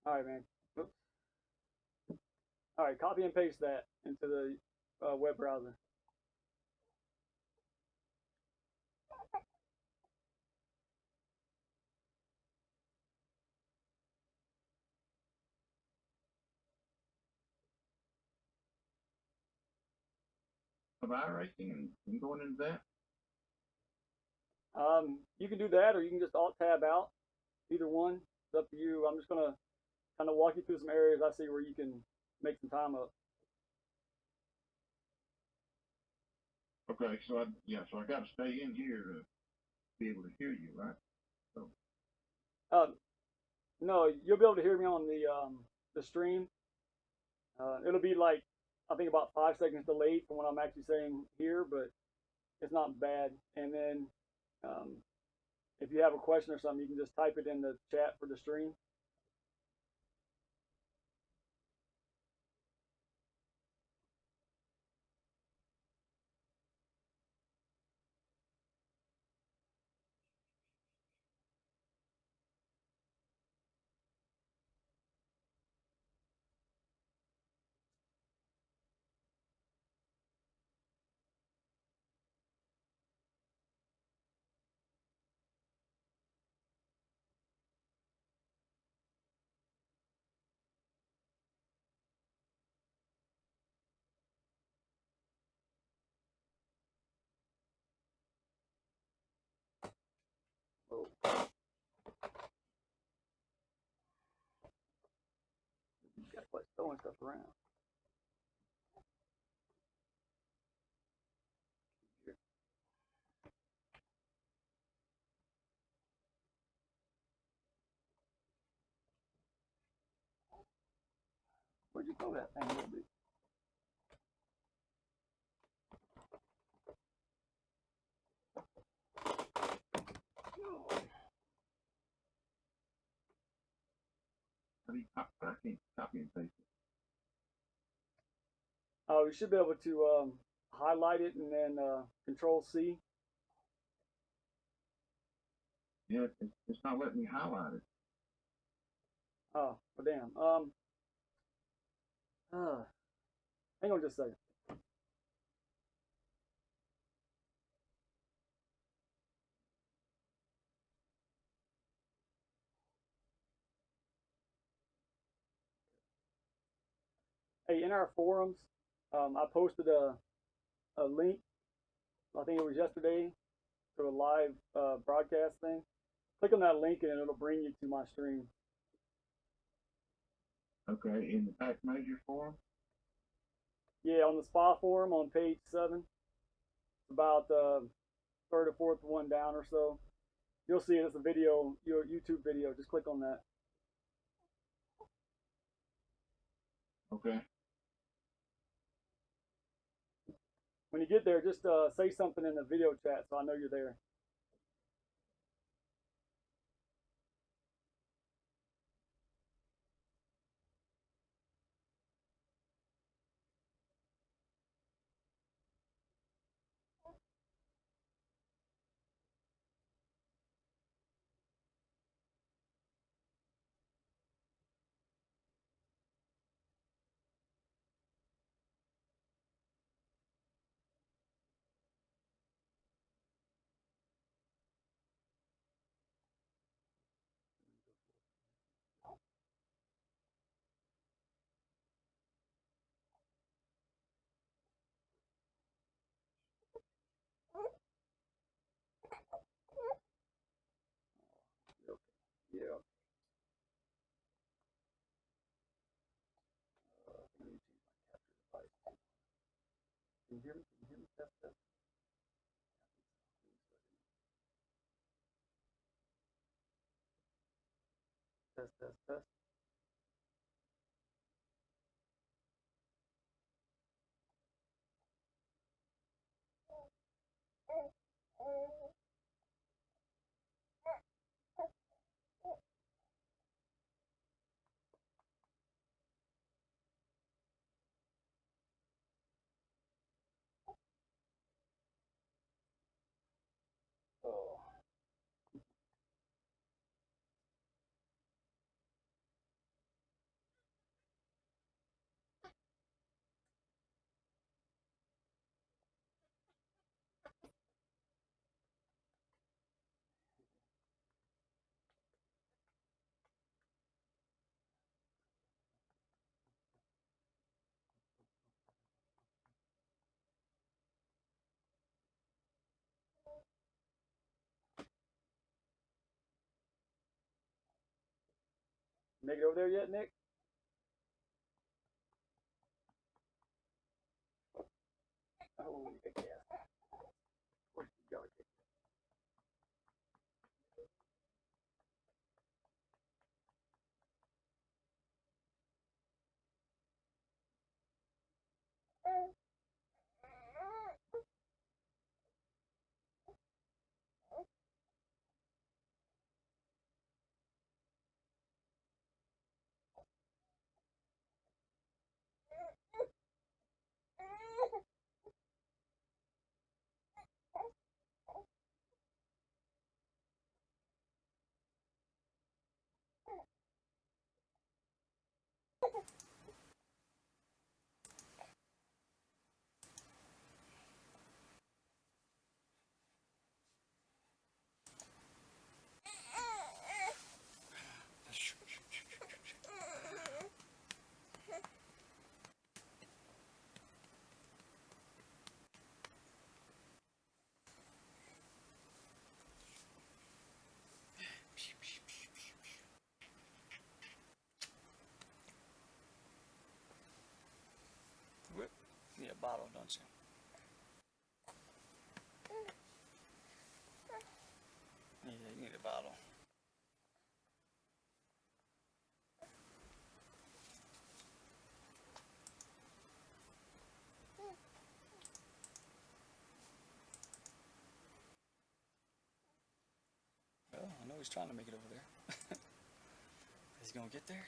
All right, man. Oops. All right, copy and paste that into the web browser. Of iRacing and going into that? You can do that, or you can just alt tab out. Either one. It's up to you. I'm just gonna kind of walk you through some areas I see where you can make some time up. Okay, so I got to stay in here to be able to hear you, right? So. No, you'll be able to hear me on the stream. It'll be like I think about 5 seconds delayed from what I'm actually saying here, but it's not bad. And then if you have a question or something, you can just type it in the chat for the stream. Oh, you got to quit throwing stuff around. Where'd you throw that thing a little bit? I can't copy and paste it. Oh, you should be able to highlight it and then Control C. Yeah, it's not letting me highlight it. Oh, well, damn. Hang on just a second. Hey, in our forums, I posted a link. I think it was yesterday to a live broadcast thing. Click on that link and it'll bring you to my stream. Okay, in the Pack Major forum? Yeah, on the SPA forum on page 7, about third or fourth one down or so. You'll see it. It's a video, your YouTube video. Just click on that. Okay. When you get there, just say something in the video chat so I know you're there. Yeah. Can you hear me? Can you hear me? Test, test. Test, test, test. make it over there yet, Nick? Oh, yeah. Where'd you go? You need a bottle, don't you? Yeah, you need a bottle. Well, I know he's trying to make it over there. Is he gonna get there?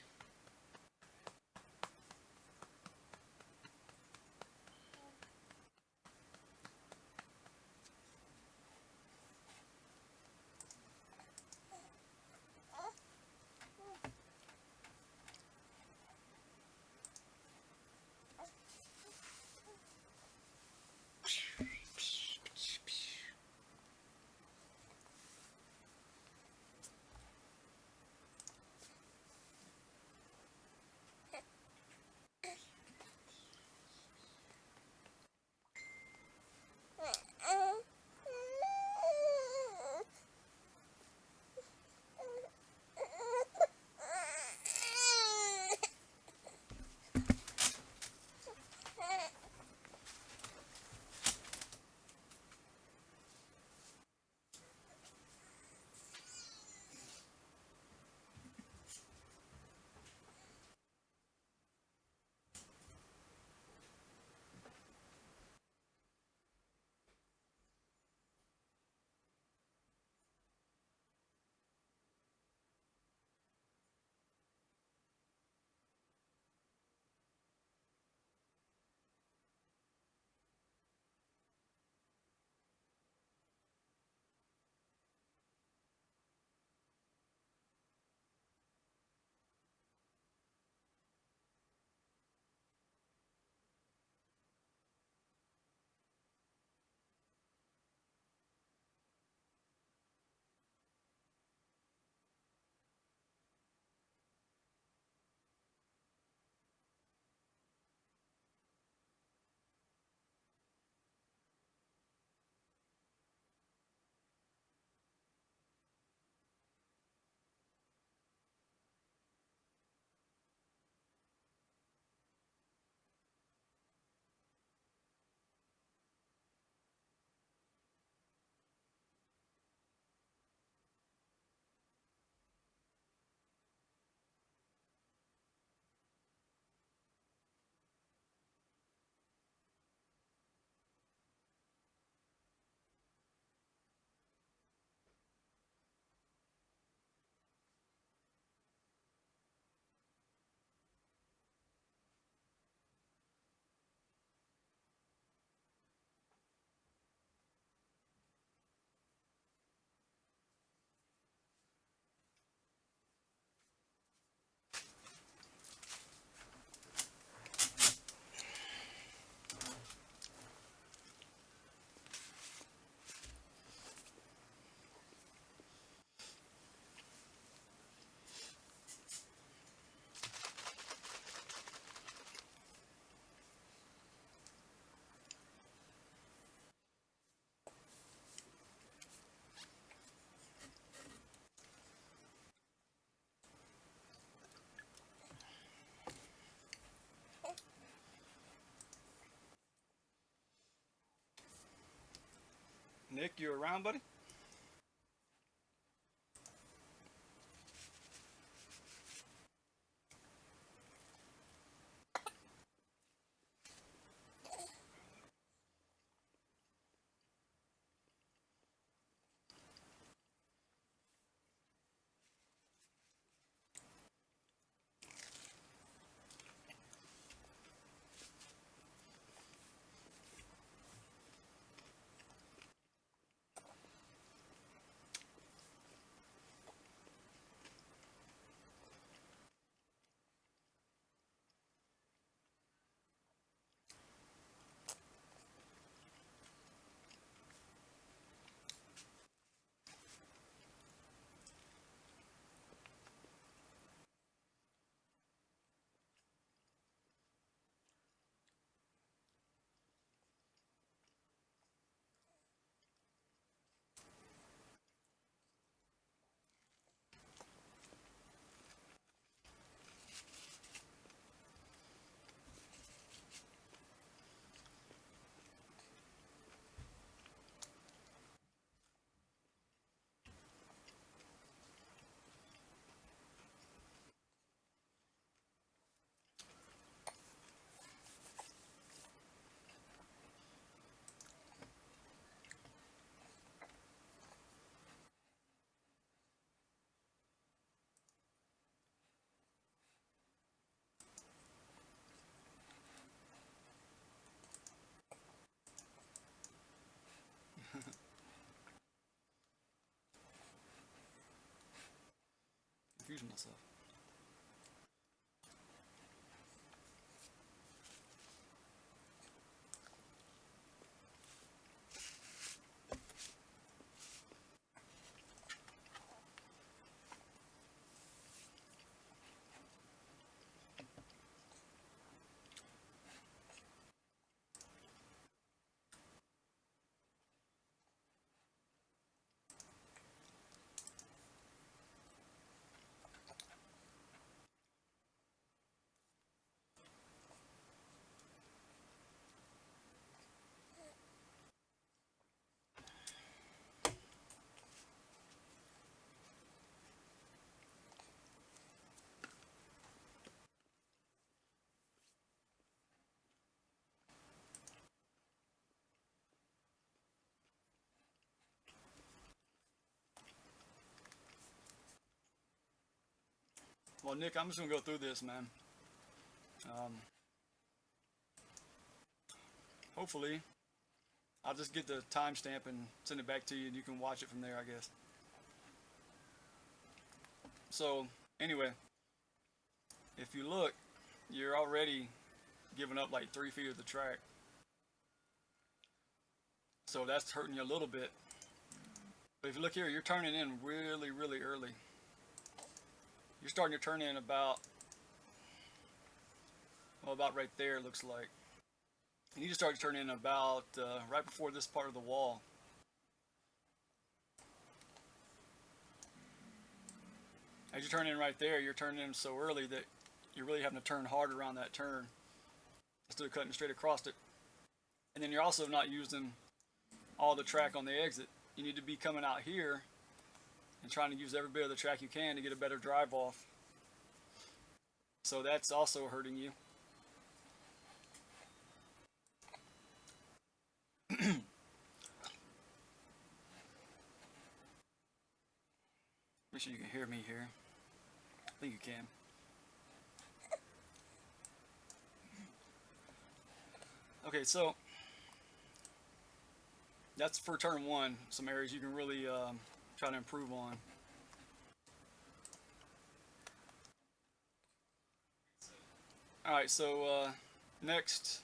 Nick, you around, buddy? Confusing myself. Well, Nick, I'm just gonna go through this, man. Hopefully, I'll just get the timestamp and send it back to you, and you can watch it from there, I guess. So, anyway, if you look, you're already giving up like 3 feet of the track. So that's hurting you a little bit. But if you look here, you're turning in really, really early. You're starting to turn in about, well, about right there, it looks like. And you just start to turn in about right before this part of the wall. As you turn in right there, you're turning in so early that you're really having to turn hard around that turn instead of cutting straight across it. And then you're also not using all the track on the exit. You need to be coming out here and trying to use every bit of the track you can to get a better drive off. So that's also hurting you. Make sure you can hear me here. I think you can. Okay, so that's for turn 1. Some areas you can really try to improve on. Alright, so next.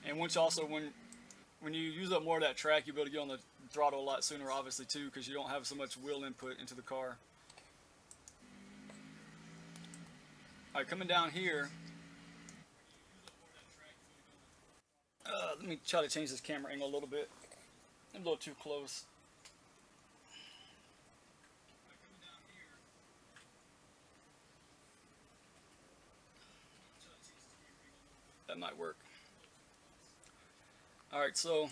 And once also, when you use up more of that track, you'll be able to get on the throttle a lot sooner, obviously, too, because you don't have so much wheel input into the car. Alright, coming down here. Let me try to change this camera angle a little bit. I'm a little too close. That might work. Alright, so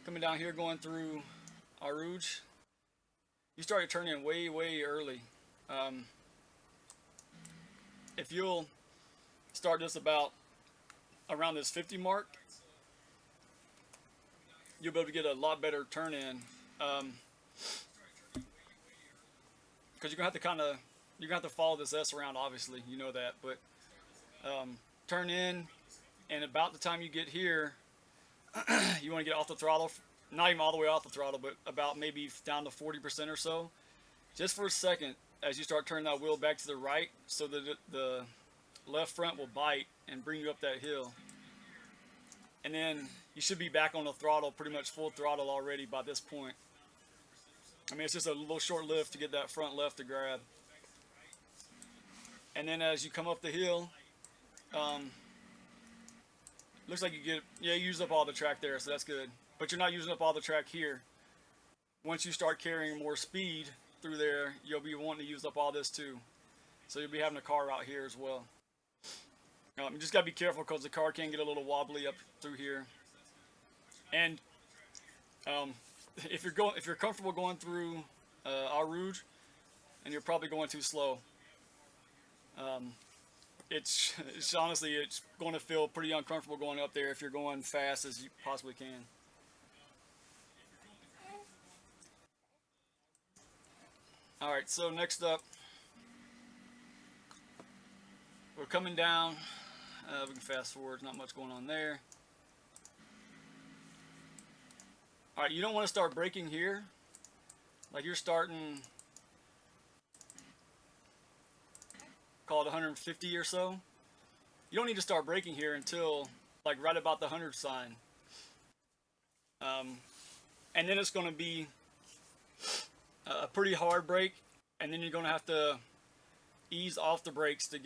coming down here going through Eau Rouge, you started turning way early. If you'll start this about around this 50 mark, you'll be able to get a lot better turn in. Because you're gonna have to you're gonna have to follow this S around, obviously, you know that, but turn in, and about the time you get here, you want to get off the throttle, not even all the way off the throttle, but about maybe down to 40% or so, just for a second, as you start turning that wheel back to the right, so that the left front will bite and bring you up that hill. And then you should be back on the throttle, pretty much full throttle already by this point. I mean, it's just a little short lift to get that front left to grab. And then as you come up the hill, looks like you use up all the track there, so that's good. But you're not using up all the track here. Once you start carrying more speed through there, you'll be wanting to use up all this too. So you'll be having a car out here as well. You just gotta be careful because the car can get a little wobbly up through here. And if you're comfortable going through Eau Rouge, and you're probably going too slow, it's honestly, it's going to feel pretty uncomfortable going up there if you're going fast as you possibly can. Alright, so next up, we're coming down. We can fast forward, not much going on there. Alright, you don't want to start braking here. Like you're starting, call it 150 or so. You don't need to start braking here until like right about the 100 sign. And then it's going to be a pretty hard brake, and then you're going to have to ease off the brakes to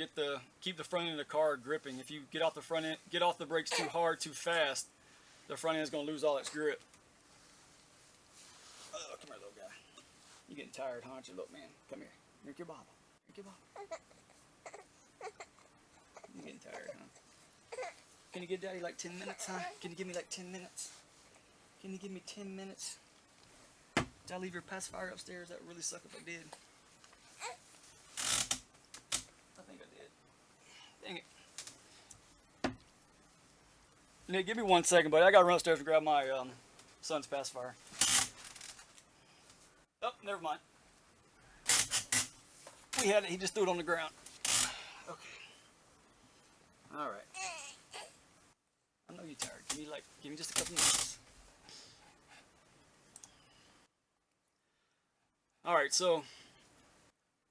keep the front end of the car gripping. If you get off the brakes too hard, too fast, the front end is going to lose all its grip. Oh, come here, little guy. You're getting tired, aren't you, little man? Come here. Drink your bottle. Drink your bottle. You're getting tired, huh? Can you give Daddy like 10 minutes, huh? Can you give me like 10 minutes? Can you give me 10 minutes? Did I leave your pacifier upstairs? That would really suck if I did. I think I did. Dang it. Nick, give me 1 second, buddy. I gotta run upstairs and grab my son's pacifier. Oh, never mind. We had it. He just threw it on the ground. Okay. All right. I know you're tired. Give me just a couple minutes. All right. So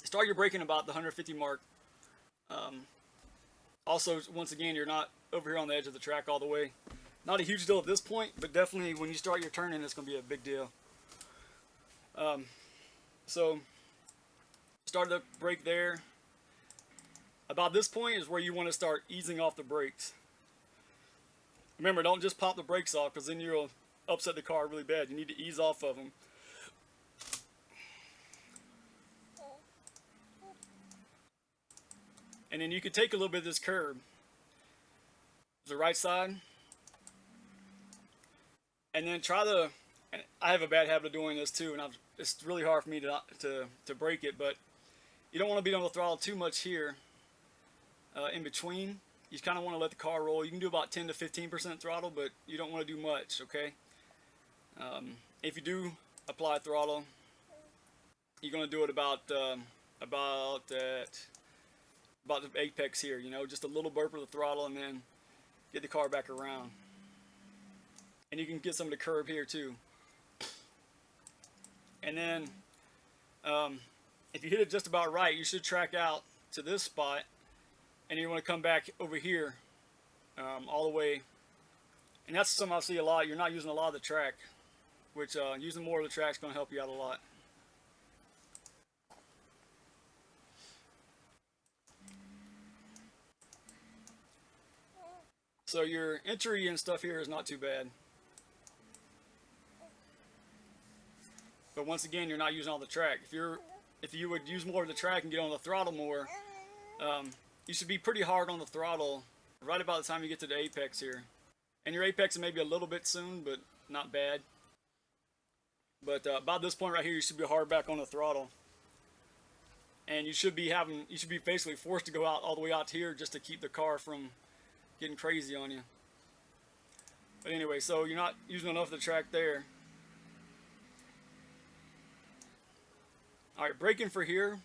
start your braking about the 150 mark. Also, once again, you're not over here on the edge of the track all the way. Not a huge deal at this point, but definitely when you start your turning, it's going to be a big deal. So start the brake there. About this point is where you want to start easing off the brakes. Remember, don't just pop the brakes off, because then you'll upset the car really bad. You need to ease off of them. And then you can take a little bit of this curb, the right side, and then I have a bad habit of doing this too, and it's really hard for me to break it, but you don't want to be on the throttle too much here in between. You kind of want to let the car roll. You can do about 10 to 15% throttle, but you don't want to do much, okay? If you do apply throttle, you're going to do it about the apex here, you know, just a little burp of the throttle, and then get the car back around. And you can get some of the curb here too. And then if you hit it just about right, you should track out to this spot, and you want to come back over here all the way. And that's something I see a lot. You're not using a lot of the track, which using more of the track is going to help you out a lot. So your entry and stuff here is not too bad. But once again, you're not using all the track. If you would use more of the track and get on the throttle more, you should be pretty hard on the throttle right about the time you get to the apex here. And you're apexing maybe a little bit soon, but not bad. But about this point right here, you should be hard back on the throttle. And you should be basically forced to go out all the way out to here just to keep the car from getting crazy on you. But anyway, so you're not using enough of the track there. Alright, braking for here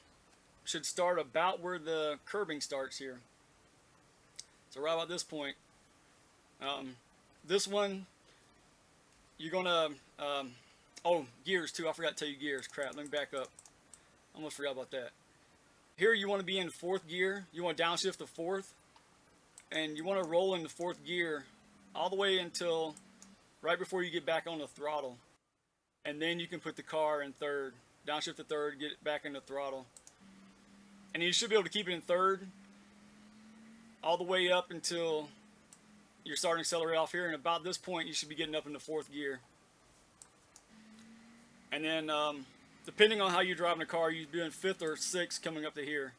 should start about where the curbing starts here. So right about this point. This one, you're gonna, oh, gears too. I forgot to tell you gears. Crap, let me back up. Almost forgot about that. Here you want to be in 4th gear. You want to downshift to 4th. And you want to roll into 4th gear all the way until right before you get back on the throttle. And then you can put the car in 3rd. Downshift to 3rd, get it back in the throttle. And you should be able to keep it in 3rd all the way up until you're starting to accelerate off here. And about this point, you should be getting up into 4th gear. And then, depending on how you're driving the car, you're doing 5th or 6th coming up to here.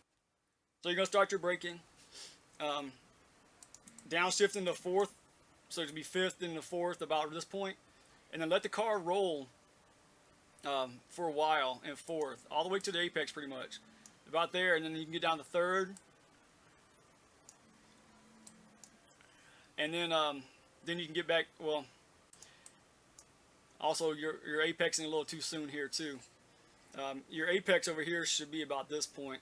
So you're going to start your braking. Downshift into 4th. So to be 5th into 4th about this point. And then let the car roll for a while in 4th. All the way to the apex pretty much. About there, and then you can get down to 3rd. And then you can get back, well, also you're apexing a little too soon here too. Your apex over here should be about this point.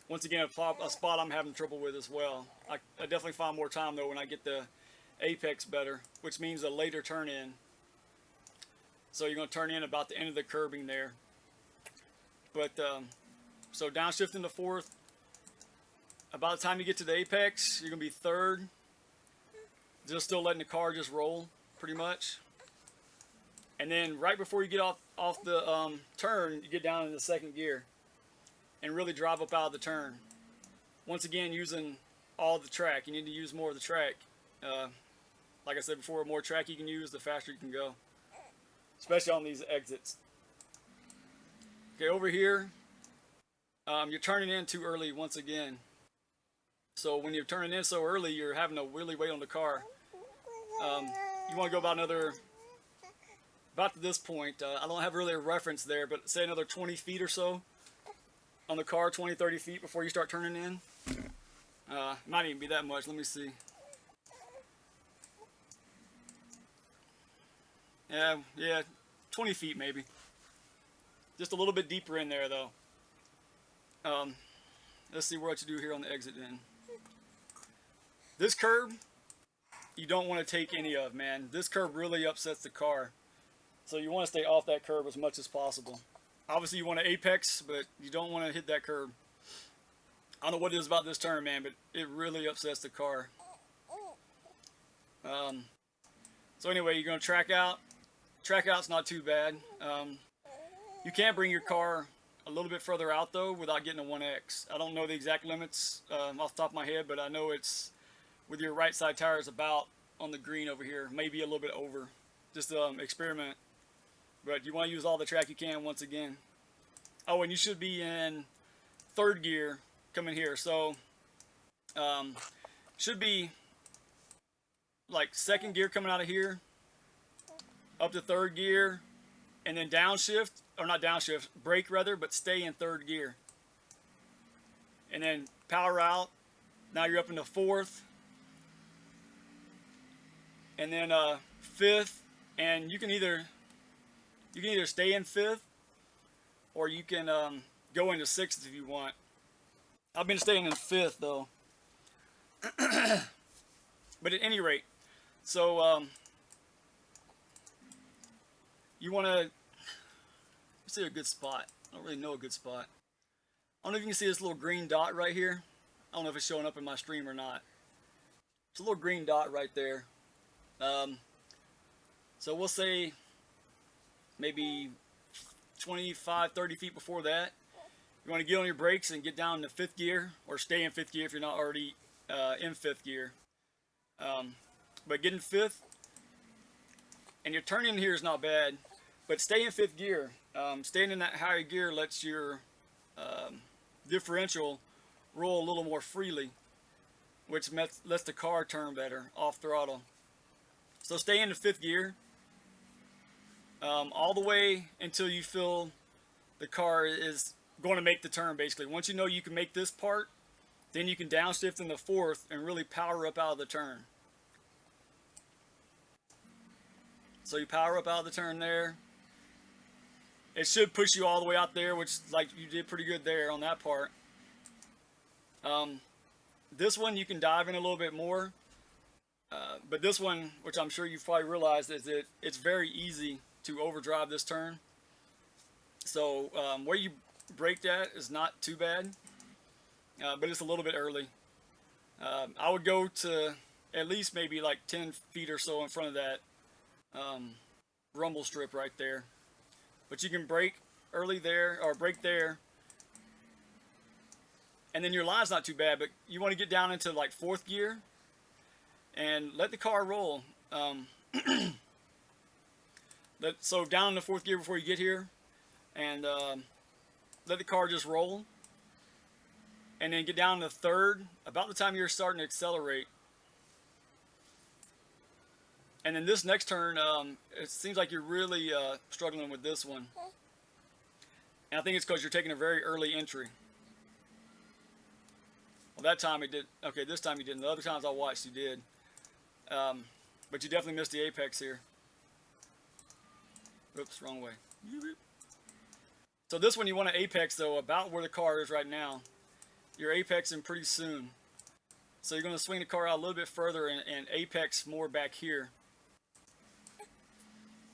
Once again, a spot I'm having trouble with as well. I definitely find more time though when I get the apex better, which means a later turn in. So you're going to turn in about the end of the curbing there. But, so downshift into 4th. About the time you get to the apex, you're going to be 3rd. Just still letting the car just roll, pretty much. And then right before you get off the turn, you get down into 2nd gear. And really drive up out of the turn. Once again, using all the track. You need to use more of the track. Like I said before, the more track you can use, the faster you can go. Especially on these exits. Okay, over here, you're turning in too early once again. So when you're turning in so early, you're having to really wait on the car. You want to go about to this point. I don't have really a reference there, but say another 20 feet or so on the car, 20, 30 feet before you start turning in. Might even be that much. Let me see. Yeah, 20 feet maybe. Just a little bit deeper in there though. Let's see what you do here on the exit then. This curb, you don't want to take any of, man. This curb really upsets the car. So you want to stay off that curb as much as possible. Obviously you want to apex, but you don't want to hit that curb. I don't know what it is about this turn, man, but it really upsets the car. So anyway, you're going to track out. Track out's not too bad. You can bring your car a little bit further out though without getting a 1X. I don't know the exact limits off the top of my head, but I know it's with your right side tires about on the green over here, maybe a little bit over. Just experiment. But you want to use all the track you can once again. Oh, and you should be in 3rd gear coming here. So should be like 2nd gear coming out of here up to 3rd gear, and then downshift, or not downshift, brake rather, but stay in 3rd gear. And then power out. Now you're up into 4th. And then 5th, and you can either stay in 5th, or you can go into 6th if you want. I've been staying in 5th though. But at any rate, so you want to see a good spot. I don't really know a good spot. I don't know if you can see this little green dot right here. I don't know if it's showing up in my stream or not. It's a little green dot right there. So we'll say maybe 25, 30 feet before that. You want to get on your brakes and get down to 5th gear, or stay in 5th gear if you're not already in 5th gear. But get in 5th, and your turn in here is not bad, but stay in 5th gear. Staying in that higher gear lets your differential roll a little more freely, which lets the car turn better off throttle. So stay in the 5th gear all the way until you feel the car is going to make the turn, basically. Once you know you can make this part, then you can downshift in the 4th and really power up out of the turn. So you power up out of the turn there. It should push you all the way out there, which, like, you did pretty good there on that part. This one you can dive in a little bit more. But this one, which I'm sure you've probably realized, is that it's very easy to overdrive this turn. So where you braked at is not too bad, but it's a little bit early. I would go to at least maybe like 10 feet or so in front of that rumble strip right there. But you can brake early there, or brake there, and then your line's not too bad, but you want to get down into like 4th gear and let the car roll. So down in the 4th gear before you get here, and let the car just roll, and then get down to 3rd about the time you're starting to accelerate. And then this next turn, it seems like you're really struggling with this one. And I think it's because you're taking a very early entry. Well, that time it did. Okay, this time you didn't. The other times I watched, you did. But you definitely missed the apex here. Oops, wrong way. So this one you want to apex, though, about where the car is right now. You're apexing pretty soon. So you're going to swing the car out a little bit further and apex more back here.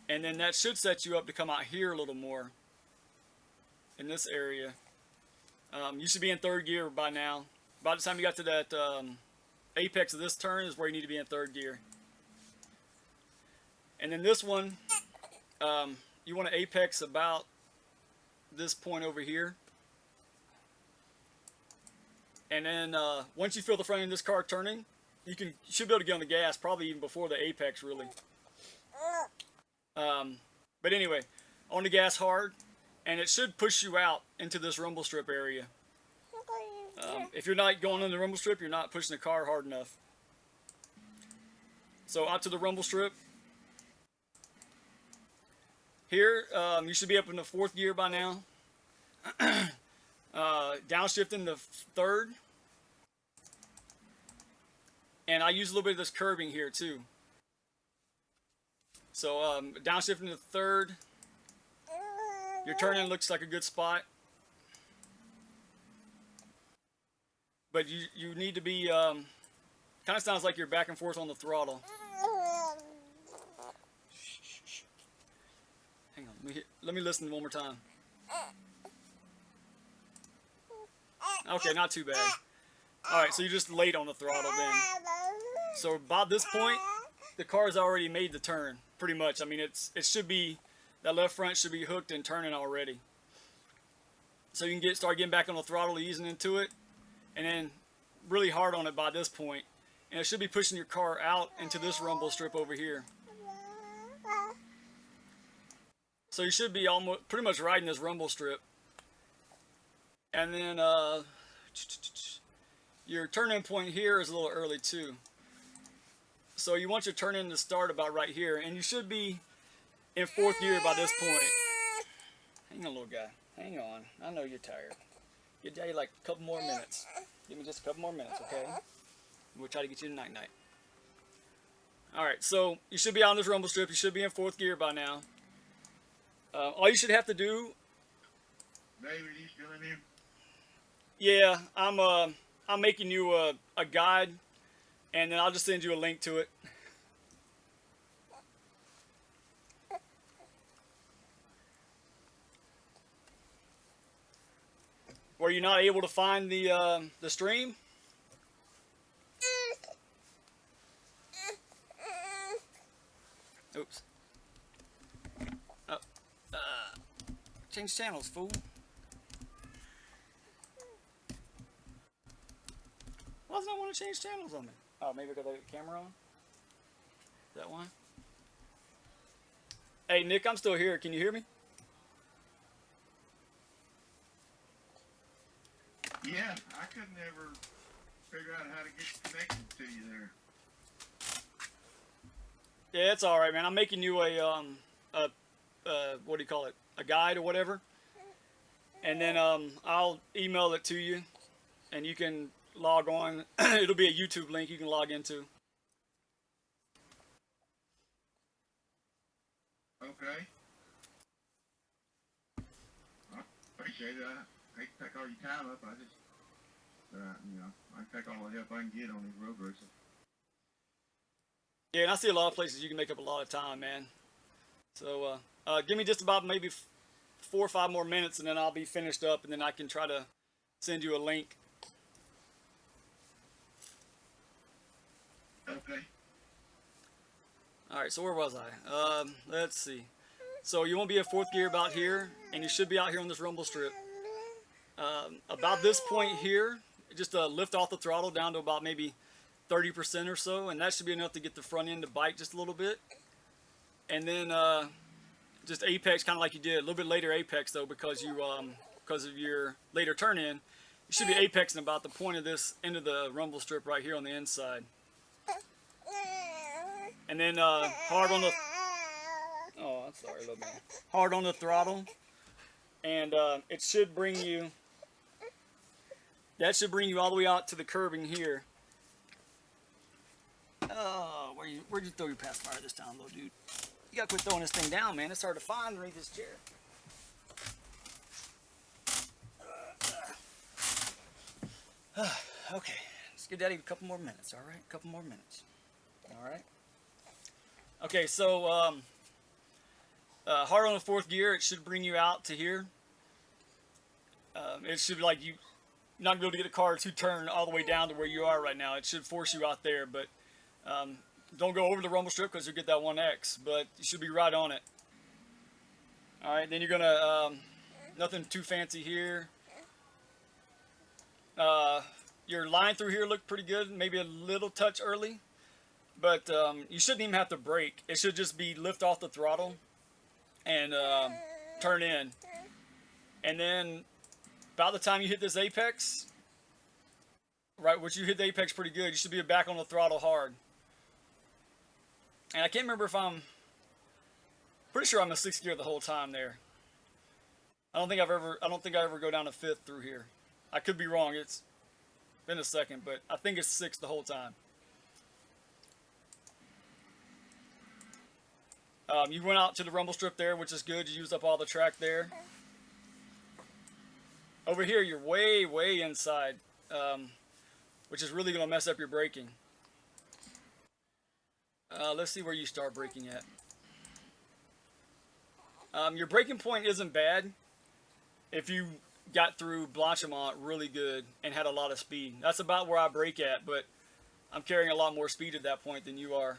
And then that should set you up to come out here a little more in this area. You should be in 3rd gear by now. By the time you got to that apex of this turn is where you need to be in 3rd gear. And then this one, you want to apex about this point over here. And then once you feel the front end of this car turning, you should be able to get on the gas probably even before the apex really. But anyway, on the gas hard, and it should push you out into this rumble strip area. If you're not going on the rumble strip, you're not pushing the car hard enough. So out to the rumble strip. Here, you should be up in the 4th gear by now. Downshifting the 3rd. And I use a little bit of this curbing here too. So downshifting to 3rd. Your turn-in looks like a good spot. But you need to be, kind of sounds like you're back and forth on the throttle. Hang on, let me listen one more time. Okay, not too bad. Alright, so you're just late on the throttle then. So by this point, the car's already made the turn, pretty much. I mean, it should be, that left front should be hooked and turning already. So you can start getting back on the throttle, easing into it, and then really hard on it by this point. And it should be pushing your car out into this rumble strip over here. So you should be almost pretty much riding this rumble strip. And then your turn-in point here is a little early too. So you want your turn-in to start about right here, and you should be in 4th gear by this point. Hang on, little guy. Hang on. I know you're tired. Give Daddy like a couple more minutes. Give me just a couple more minutes, okay? We'll try to get you to night-night. Alright, so you should be on this rumble strip. You should be in 4th gear by now. All you should have to do... David, you still in here? Yeah, I'm making you a guide, and then I'll just send you a link to it. Were you not able to find the stream? Oops. Oh, change channels, fool. Why does it not want to change channels on me? Oh, maybe because I got the camera on? Is that one? Hey, Nick, I'm still here. Can you hear me? Yeah, I could never figure out how to get connected to you there. Yeah, it's all right, man. I'm making you a what do you call it? A guide or whatever, and then I'll email it to you, and you can log on. It'll be a YouTube link you can log into. Okay. I appreciate it. I hate to take all your time up. I just, you know, I take all the help I can get on these road races. Yeah, and I see a lot of places you can make up a lot of time, man. So give me just about maybe 4 or 5 more minutes, and then I'll be finished up, and then I can try to send you a link. Okay. All right, so where was I? Let's see. So you want to be at 4th gear about here, and you should be out here on this rumble strip. About this point here, just lift off the throttle down to about maybe 30% or so, and that should be enough to get the front end to bite just a little bit. And then just apex kind of like you did, a little bit later apex though, because you because of your later turn in, you should be apexing about the point of this end of the rumble strip right here on the inside. And then hard on the I'm sorry, little man. Hard on the throttle, and it should bring you. That should bring you all the way out to the curbing here. Oh, where'd you throw your pacifier this time, little dude? You gotta quit throwing this thing down, man. It's hard to find underneath this chair. Okay, let's give Daddy a couple more minutes, all right? A couple more minutes, all right? Okay, so hard on the 4th gear, it should bring you out to here. It should be like you're not gonna be able to get the car to turn all the way down to where you are right now. It should force you out there, but don't go over the rumble strip because you'll get that 1X, but you should be right on it. All right, then you're gonna nothing too fancy here. Your line through here looked pretty good, maybe a little touch early, but you shouldn't even have to brake. It should just be lift off the throttle and turn in, and then about the time you hit this apex, right, which you hit the apex pretty good, you should be back on the throttle hard. And I can't remember if I'm pretty sure I'm in 6th gear the whole time there. I don't think I ever go down to 5th through here. I could be wrong. It's been a second, but I think it's 6th the whole time. You went out to the rumble strip there, which is good. You used up all the track there. Over here, you're way, way inside, which is really going to mess up your braking. Let's see where you start braking at. Your braking point isn't bad if you got through Blanchimont really good and had a lot of speed. That's about where I brake at, but I'm carrying a lot more speed at that point than you are.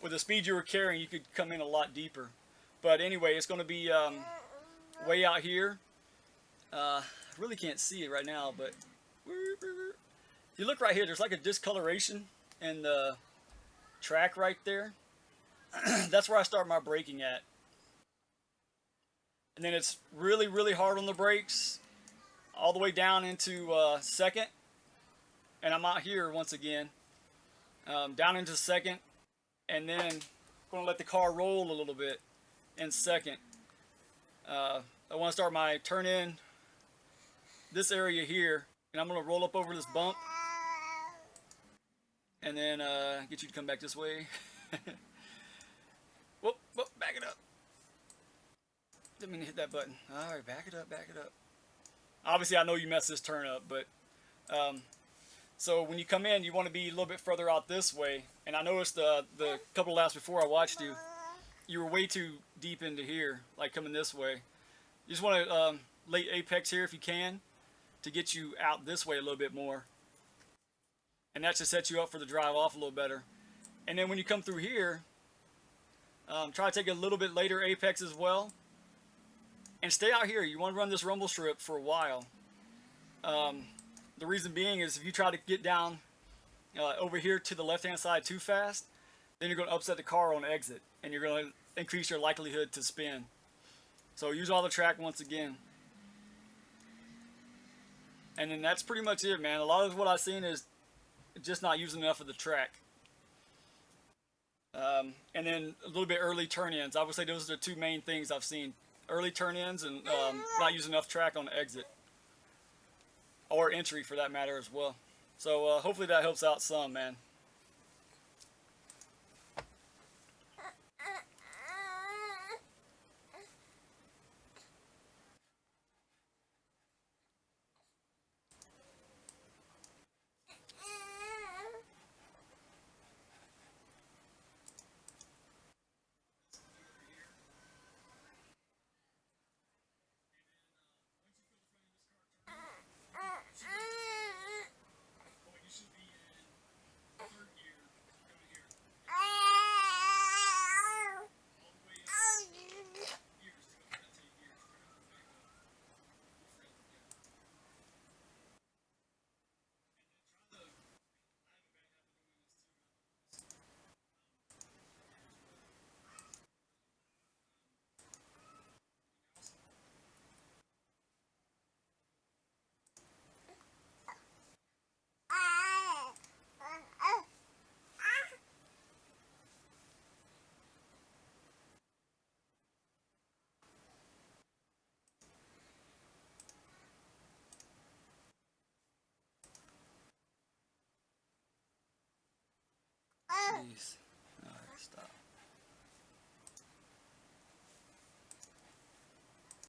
With the speed you were carrying, you could come in a lot deeper. But anyway, it's going to be way out here. I really can't see it right now, but if you look right here, there's like a discoloration in the track right there. That's where I start my braking at. And then it's really, really hard on the brakes all the way down into 2nd. And I'm out here once again, down into 2nd. And then I'm going to let the car roll a little bit in 2nd. I want to start my turn in this area here, and I'm going to roll up over this bump, and then get you to come back this way. Whoop, whoop, back it up. Didn't mean to hit that button. All right, back it up, back it up. Obviously, I know you messed this turn up, but so when you come in, you want to be a little bit further out this way. And I noticed the couple of laps before I watched you, you were way too deep into here, like coming this way. You just want to late apex here if you can, to get you out this way a little bit more. And that should set you up for the drive off a little better. And then when you come through here, try to take a little bit later apex as well. And stay out here. You want to run this rumble strip for a while. The reason being is if you try to get down over here to the left-hand side too fast, then you're going to upset the car on exit. And you're going to increase your likelihood to spin. So use all the track once again. And then that's pretty much it, man. A lot of what I've seen is just not using enough of the track. And then a little bit early turn-ins. I would say those are the two main things I've seen. Early turn-ins and not using enough track on the exit. Or entry for that matter as well. So hopefully that helps out some, man.